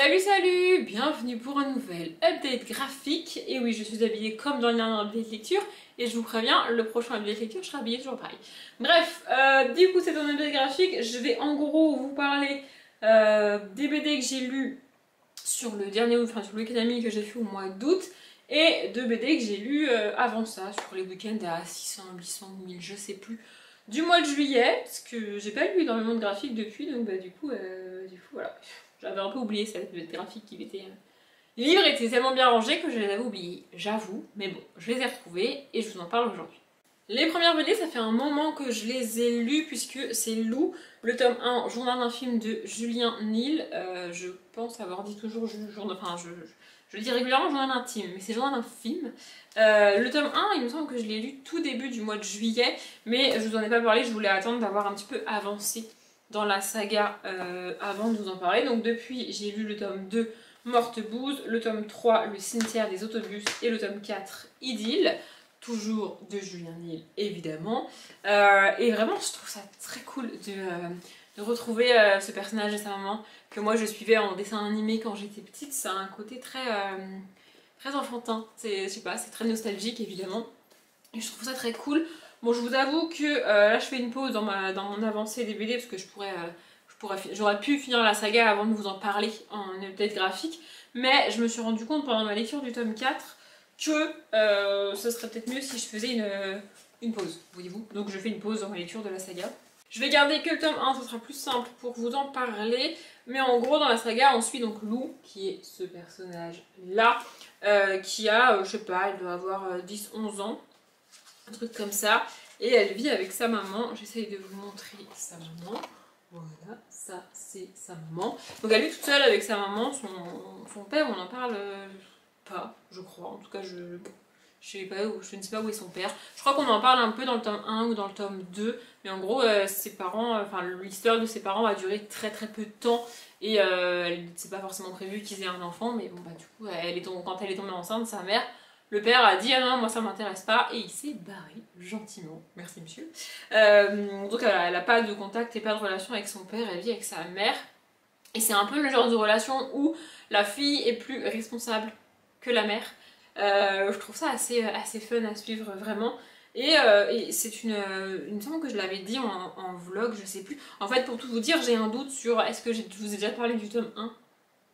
Salut salut, bienvenue pour un nouvel update graphique. Et oui, je suis habillée comme dans le dernier update lecture. Et je vous préviens, le prochain update lecture, je serai habillée toujours pareil. Bref, du coup c'est un update graphique. Je vais en gros vous parler des BD que j'ai lus sur le dernier, enfin sur le week-end ami que j'ai fait au mois d'août. Et de BD que j'ai lus avant ça, sur les week-ends à 600, 800, 1000, je sais plus. Du mois de juillet, parce que j'ai pas lu énormément de graphiques depuis, donc bah du coup voilà. J'avais un peu oublié cette graphique qui était... Les livres étaient tellement bien rangés que je les avais oubliés, j'avoue, mais bon, je les ai retrouvés et je vous en parle aujourd'hui. Les premières BD, ça fait un moment que je les ai lues puisque c'est Lou, le tome 1, Journal d'un film de Julien Nil. Je pense avoir dit toujours je le dis régulièrement journal intime, mais c'est journal d'un film. Le tome 1, il me semble que je l'ai lu tout début du mois de juillet, mais je vous en ai pas parlé, je voulais attendre d'avoir un petit peu avancé dans la saga avant de vous en parler. Donc depuis, j'ai lu le tome 2, Morte Bouse, le tome 3, Le cimetière des autobus, et le tome 4, Idylle, toujours de Julien Nil, évidemment. Et vraiment, je trouve ça très cool de retrouver ce personnage et sa maman, que moi je suivais en dessin animé quand j'étais petite. Ça a un côté très enfantin, je sais pas, c'est très nostalgique évidemment. Et je trouve ça très cool. Bon, je vous avoue que là je fais une pause dans mon avancée des BD parce que j'aurais pu finir la saga avant de vous en parler en update graphique, mais je me suis rendu compte pendant ma lecture du tome 4 que ce serait peut-être mieux si je faisais une pause, voyez-vous. Donc je fais une pause dans ma lecture de la saga. Je vais garder que le tome 1, ce sera plus simple pour vous en parler, mais en gros dans la saga on suit donc Lou, qui est ce personnage là, qui a, je sais pas, elle doit avoir 10-11 ans, un truc comme ça, et elle vit avec sa maman. J'essaye de vous montrer sa maman. Voilà, ça c'est sa maman. Donc elle vit toute seule avec sa maman, son père on n'en parle pas, je crois. En tout cas je ne sais pas où est son père. Je crois qu'on en parle un peu dans le tome 1 ou dans le tome 2, mais en gros ses parents, l'histoire de ses parents a duré très peu de temps et c'est pas forcément prévu qu'ils aient un enfant, mais bon bah du coup quand elle est tombée enceinte, sa mère, le père a dit ah non moi ça m'intéresse pas et il s'est barré gentiment, merci monsieur. Donc elle a pas de contact et pas de relation avec son père, elle vit avec sa mère et c'est un peu le genre de relation où la fille est plus responsable que la mère. Je trouve ça assez fun à suivre vraiment. Et c'est il me semble que je l'avais dit en vlog, je sais plus. En fait, pour tout vous dire, j'ai un doute sur est-ce que je vous ai déjà parlé du tome 1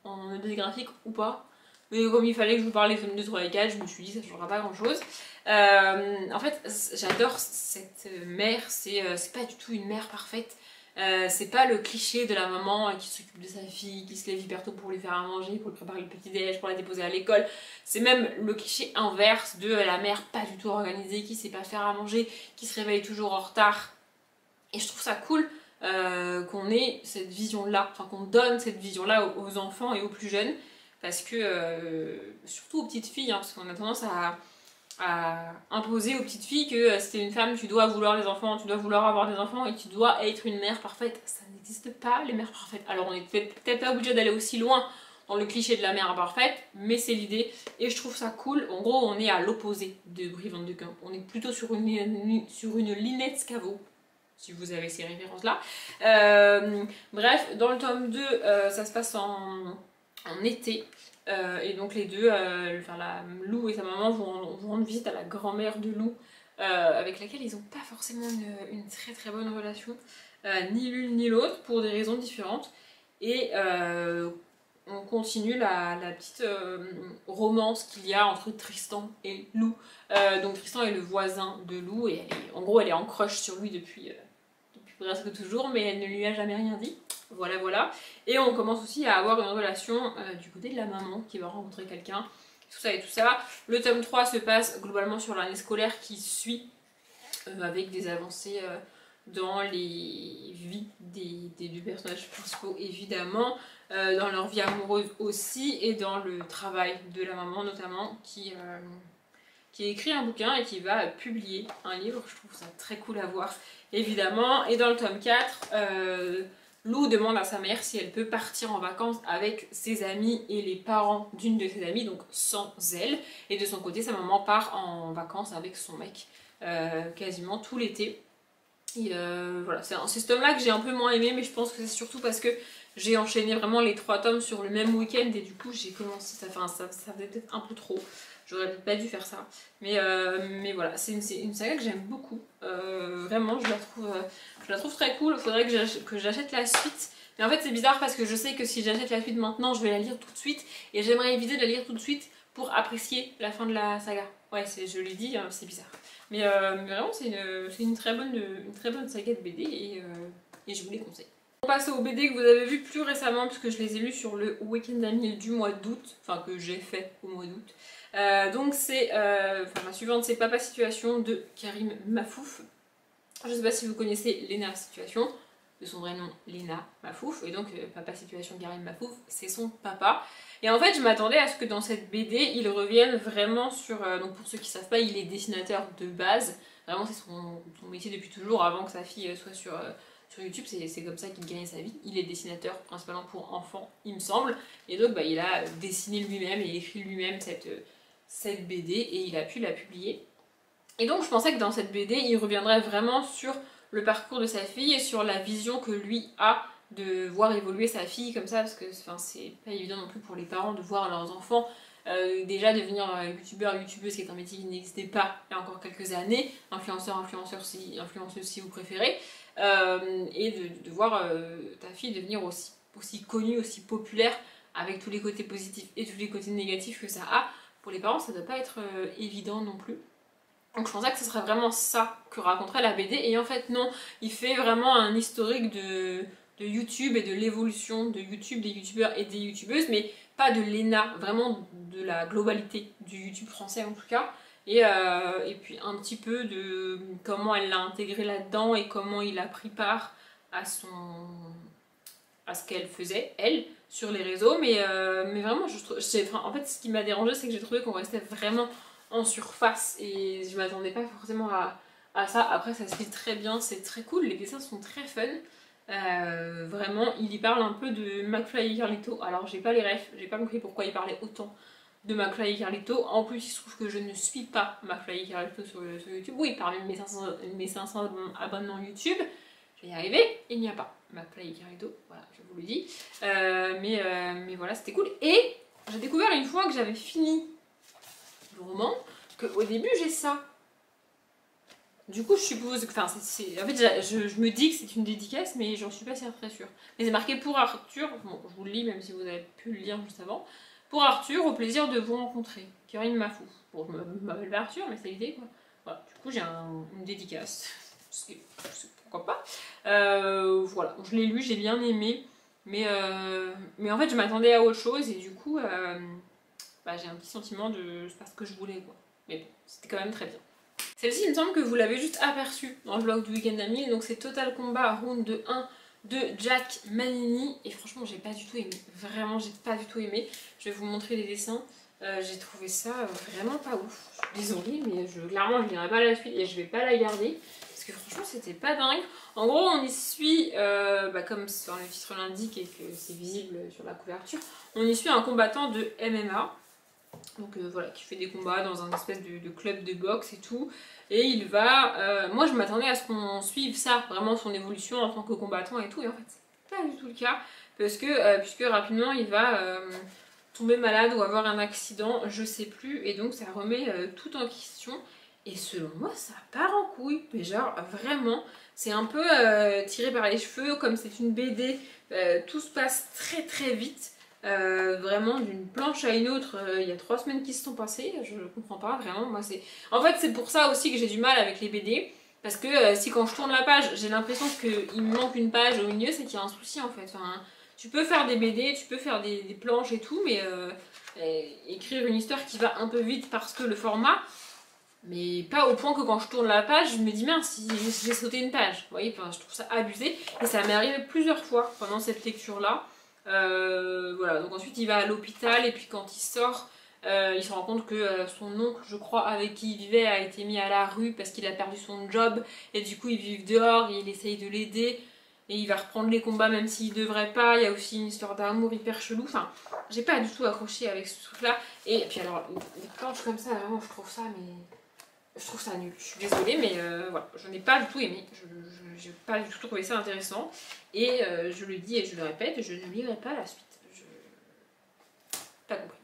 en update graphique ou pas. Mais comme il fallait que je vous parle des tomes 2, 3 et 4, je me suis dit ça ne changera pas grand chose. En fait, j'adore cette mère, c'est pas du tout une mère parfaite. C'est pas le cliché de la maman qui s'occupe de sa fille, qui se lève hyper tôt pour lui faire à manger, pour lui préparer le petit-déj, pour la déposer à l'école. C'est même le cliché inverse de la mère pas du tout organisée, qui sait pas faire à manger, qui se réveille toujours en retard. Et je trouve ça cool qu'on ait cette vision-là, enfin qu'on donne cette vision-là aux enfants et aux plus jeunes, parce que, surtout aux petites filles, hein, parce qu'on a tendance à imposer aux petites filles que si t'es une femme, tu dois vouloir les enfants, tu dois vouloir avoir des enfants et tu dois être une mère parfaite. Ça n'existe pas, les mères parfaites. Alors on est peut-être pas obligé d'aller aussi loin dans le cliché de la mère parfaite, mais c'est l'idée et je trouve ça cool. En gros, on est à l'opposé de Brie Van de Camp. On est plutôt sur une Lynette Scavo, si vous avez ces références-là. Bref, dans le tome 2, ça se passe en été. Et donc les deux, Lou et sa maman vont rendre visite à la grand-mère de Lou, avec laquelle ils n'ont pas forcément une très bonne relation, ni l'une ni l'autre, pour des raisons différentes. Et on continue la petite romance qu'il y a entre Tristan et Lou. Donc Tristan est le voisin de Lou, et en gros elle est en crush sur lui depuis presque toujours, mais elle ne lui a jamais rien dit. Voilà. Et on commence aussi à avoir une relation du côté de la maman qui va rencontrer quelqu'un, tout ça et tout ça. Le tome 3 se passe globalement sur l'année scolaire qui suit, avec des avancées dans les vies des deux personnages principaux évidemment, dans leur vie amoureuse aussi, et dans le travail de la maman notamment, qui a écrit un bouquin et qui va publier un livre. Je trouve ça très cool à voir évidemment. Et dans le tome 4, Lou demande à sa mère si elle peut partir en vacances avec ses amis et les parents d'une de ses amies, donc sans elle. Et de son côté, sa maman part en vacances avec son mec quasiment tout l'été. Et voilà, c'est ce tome-là que j'ai un peu moins aimé, mais je pense que c'est surtout parce que j'ai enchaîné vraiment les 3 tomes sur le même week-end et du coup j'ai commencé, ça faisait peut-être un peu trop. J'aurais peut-être pas dû faire ça. Mais voilà, c'est une saga que j'aime beaucoup. Vraiment, je la trouve très cool. Il faudrait que j'achète la suite. Mais en fait, c'est bizarre parce que je sais que si j'achète la suite maintenant, je vais la lire tout de suite. Et j'aimerais éviter de la lire tout de suite pour apprécier la fin de la saga. Ouais, je l'ai dit, hein, c'est bizarre. Mais vraiment, c'est une très bonne saga de BD et je vous les conseille. On passe aux BD que vous avez vus plus récemment, puisque je les ai lus sur le week-end d'Amil du mois d'août, enfin que j'ai fait au mois d'août. Donc c'est, la suivante, c'est Papa Situation de Karim Mafouf. Je sais pas si vous connaissez Léna Situation, de son vrai nom Léna Mafouf, et donc Papa Situation Karim Mafouf, c'est son papa. Et en fait, je m'attendais à ce que dans cette BD, il revienne vraiment sur... donc pour ceux qui savent pas, il est dessinateur de base. Vraiment, c'est son métier depuis toujours, avant que sa fille soit sur YouTube. C'est comme ça qu'il gagnait sa vie. Il est dessinateur principalement pour enfants, il me semble. Et donc, il a dessiné lui-même et écrit lui-même cette BD et il a pu la publier. Et donc, je pensais que dans cette BD, il reviendrait vraiment sur le parcours de sa fille et sur la vision que lui a de voir évoluer sa fille comme ça, parce que c'est pas évident non plus pour les parents de voir leurs enfants déjà devenir youtubeur, youtubeuse, qui est un métier qui n'existait pas il y a encore quelques années, influenceuse si vous préférez, et de voir ta fille devenir aussi connue, aussi populaire, avec tous les côtés positifs et tous les côtés négatifs que ça a. Pour les parents, ça doit pas être évident non plus. Donc je pensais que ce serait vraiment ça que raconterait la BD, et en fait non, il fait vraiment un historique de YouTube et de l'évolution de YouTube, des youtubeurs et des youtubeuses, mais pas de Léna, vraiment de la globalité du YouTube français en tout cas, et puis un petit peu de comment elle l'a intégré là-dedans et comment il a pris part à ce qu'elle faisait, elle, sur les réseaux, mais vraiment, en fait ce qui m'a dérangé, c'est que j'ai trouvé qu'on restait vraiment en surface et je m'attendais pas forcément à ça. Après, ça se lit très bien, c'est très cool, les dessins sont très fun. Vraiment, il y parle un peu de McFly et Carlito. Alors, j'ai pas les refs, j'ai pas compris pourquoi il parlait autant de McFly et Carlito. En plus, il se trouve que je ne suis pas McFly et Carlito sur YouTube. Oui, parmi mes 500 abonnements YouTube, je vais y arriver, il n'y a pas McFly et Carlito, voilà, je vous le dis. Mais voilà, c'était cool. Et j'ai découvert une fois que j'avais fini le roman, qu'au début j'ai ça. Du coup, je suppose que. Enfin, en fait, je me dis que c'est une dédicace, mais j'en suis pas très sûre. Mais c'est marqué pour Arthur, bon, je vous le lis, même si vous avez pu le lire juste avant. Pour Arthur, au plaisir de vous rencontrer. Karim Mafouf. Bon, je m'appelle pas Arthur, mais c'est l'idée, quoi. Voilà, du coup, j'ai une dédicace. Pourquoi pas. Voilà, je l'ai lu, j'ai bien aimé. Mais en fait, je m'attendais à autre chose, et du coup, j'ai un petit sentiment de c'est pas ce que je voulais, quoi. Mais bon, c'était quand même très bien. Celle-ci, il me semble que vous l'avez juste aperçue dans le vlog du week-end d'Amil, donc c'est Total Combat Round 1 de Jack Manini, et franchement j'ai pas du tout aimé, vraiment j'ai pas du tout aimé. Je vais vous montrer les dessins, j'ai trouvé ça vraiment pas ouf. Je suis désolée, mais clairement je lirai pas la suite et je vais pas la garder, parce que franchement c'était pas dingue. En gros on y suit, comme sur le titre l'indique et que c'est visible sur la couverture, on y suit un combattant de MMA. Donc voilà, qui fait des combats dans un espèce de club de boxe et tout. Et il va... moi je m'attendais à ce qu'on suive ça, vraiment son évolution en tant que combattant et tout. Et en fait c'est pas du tout le cas. Parce que, puisque rapidement il va tomber malade ou avoir un accident, je sais plus. Et donc ça remet tout en question. Et selon moi ça part en couille. Mais genre vraiment, c'est un peu tiré par les cheveux. Comme c'est une BD, tout se passe très très vite. Vraiment d'une planche à une autre, il y a 3 semaines qui se sont passées, je comprends pas vraiment. Moi, en fait c'est pour ça aussi que j'ai du mal avec les BD, parce que si quand je tourne la page j'ai l'impression qu'il me manque une page au milieu, c'est qu'il y a un souci en fait. Enfin, tu peux faire des BD, tu peux faire des planches et tout, mais écrire une histoire qui va un peu vite parce que le format, mais pas au point que quand je tourne la page je me dis mince, j'ai sauté une page, vous voyez. Enfin, je trouve ça abusé et ça m'est arrivé plusieurs fois pendant cette lecture là. Voilà, donc ensuite il va à l'hôpital et puis quand il sort, il se rend compte que son oncle, je crois, avec qui il vivait, a été mis à la rue parce qu'il a perdu son job et du coup il vit dehors et il essaye de l'aider et il va reprendre les combats même s'il devrait pas. Il y a aussi une histoire d'amour hyper chelou. Enfin, j'ai pas du tout accroché avec ce truc là. Et puis alors, les planches comme ça, vraiment, je trouve ça nul. Je suis désolée, mais voilà, je n'ai pas du tout aimé. j'ai pas du tout trouvé ça intéressant. Et je le dis et je le répète, je ne lirai pas la suite. Pas compris.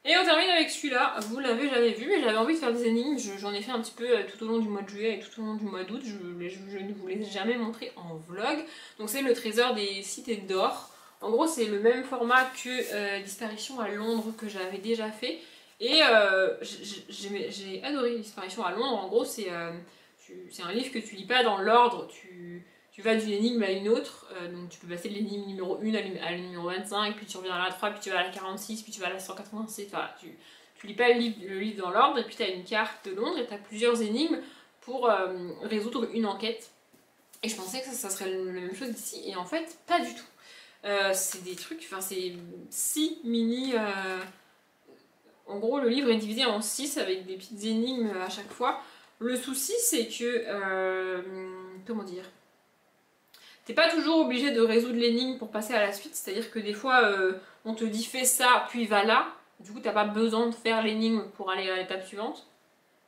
Et on termine avec celui-là, vous l'avez jamais vu, mais j'avais envie de faire des énigmes, j'en ai fait un petit peu tout au long du mois de juillet et tout au long du mois d'août, je ne vous l'ai jamais montré en vlog. Donc c'est le trésor des cités d'or. En gros c'est le même format que Disparition à Londres que j'avais déjà fait. Et j'ai adoré Disparition à Londres. En gros c'est un livre que tu lis pas dans l'ordre, tu vas d'une énigme à une autre, donc tu peux passer de l'énigme numéro 1 à la numéro 25, puis tu reviens à la 3, puis tu vas à la 46, puis tu vas à la 187, voilà, tu lis pas le livre dans l'ordre, et puis tu as une carte de Londres, et tu as plusieurs énigmes pour résoudre une enquête. Et je pensais que ça serait la même chose ici, et en fait, pas du tout. C'est des trucs, enfin c'est 6 mini... En gros, le livre est divisé en 6 avec des petites énigmes à chaque fois. Le souci, c'est que... comment dire ? T'es pas toujours obligé de résoudre l'énigme pour passer à la suite, c'est-à-dire que des fois on te dit fais ça puis va là, du coup t'as pas besoin de faire l'énigme pour aller à l'étape suivante,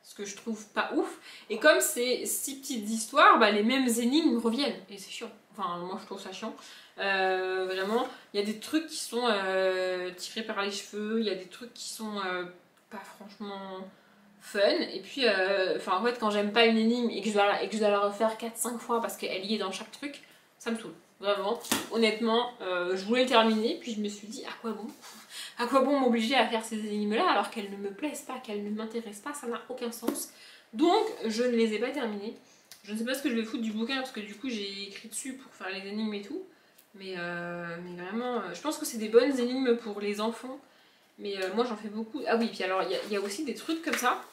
ce que je trouve pas ouf. Et comme c'est 6 petites histoires, bah, les mêmes énigmes reviennent et c'est chiant, enfin moi je trouve ça chiant. Vraiment, il y a des trucs qui sont tirés par les cheveux, il y a des trucs qui sont pas franchement fun, et puis en fait quand j'aime pas une énigme et que je dois la refaire 4-5 fois parce qu'elle y est dans chaque truc, ça me saoule, vraiment. Honnêtement, je voulais le terminer, puis je me suis dit, à quoi bon? À quoi bon m'obliger à faire ces énigmes-là alors qu'elles ne me plaisent pas, qu'elles ne m'intéressent pas, ça n'a aucun sens. Donc, je ne les ai pas terminées. Je ne sais pas ce que je vais foutre du bouquin, parce que du coup, j'ai écrit dessus pour faire les énigmes et tout. Mais vraiment, je pense que c'est des bonnes énigmes pour les enfants. Mais moi, j'en fais beaucoup. Ah oui, puis alors, il y a aussi des trucs comme ça.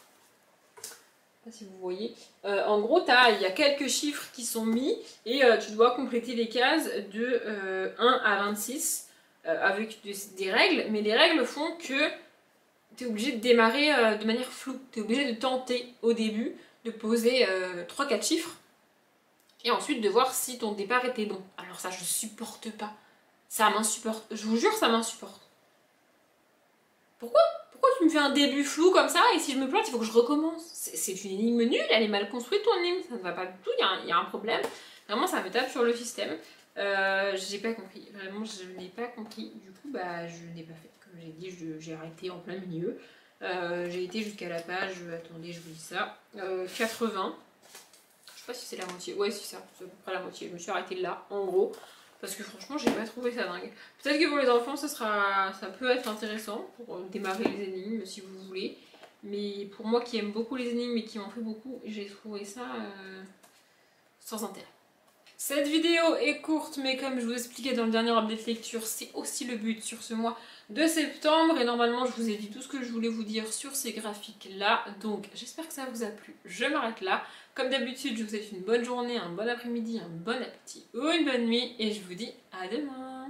Je sais pas si vous voyez. En gros, il y a quelques chiffres qui sont mis et tu dois compléter les cases de 1 à 26 avec des règles, mais les règles font que tu es obligé de démarrer de manière floue. Tu es obligé de tenter au début de poser 3-4 chiffres et ensuite de voir si ton départ était bon. Alors ça, je supporte pas. Ça m'insupporte. Je vous jure, ça m'insupporte. Pourquoi tu me fais un début flou comme ça et si je me plante il faut que je recommence? C'est une énigme nulle, elle est mal construite ton énigme, ça ne va pas du tout, il y a un problème. Vraiment ça me tape sur le système. J'ai pas compris, vraiment je n'ai pas compris, du coup bah je n'ai pas fait. Comme j'ai dit, j'ai arrêté en plein milieu. J'ai été jusqu'à la page, attendez je vous dis ça, 80. Je sais pas si c'est la moitié, ouais c'est ça, c'est à peu près la moitié, je me suis arrêtée là en gros. Parce que franchement, j'ai pas trouvé ça dingue. Peut-être que pour les enfants, ça peut être intéressant pour démarrer les énigmes si vous voulez. Mais pour moi qui aime beaucoup les énigmes et qui m'en fait beaucoup, j'ai trouvé ça sans intérêt. Cette vidéo est courte, mais comme je vous expliquais dans le dernier update lecture, c'est aussi le but sur ce mois de septembre. Et normalement, je vous ai dit tout ce que je voulais vous dire sur ces graphiques-là. Donc, j'espère que ça vous a plu. Je m'arrête là. Comme d'habitude, je vous souhaite une bonne journée, un bon après-midi, un bon appétit ou une bonne nuit. Et je vous dis à demain.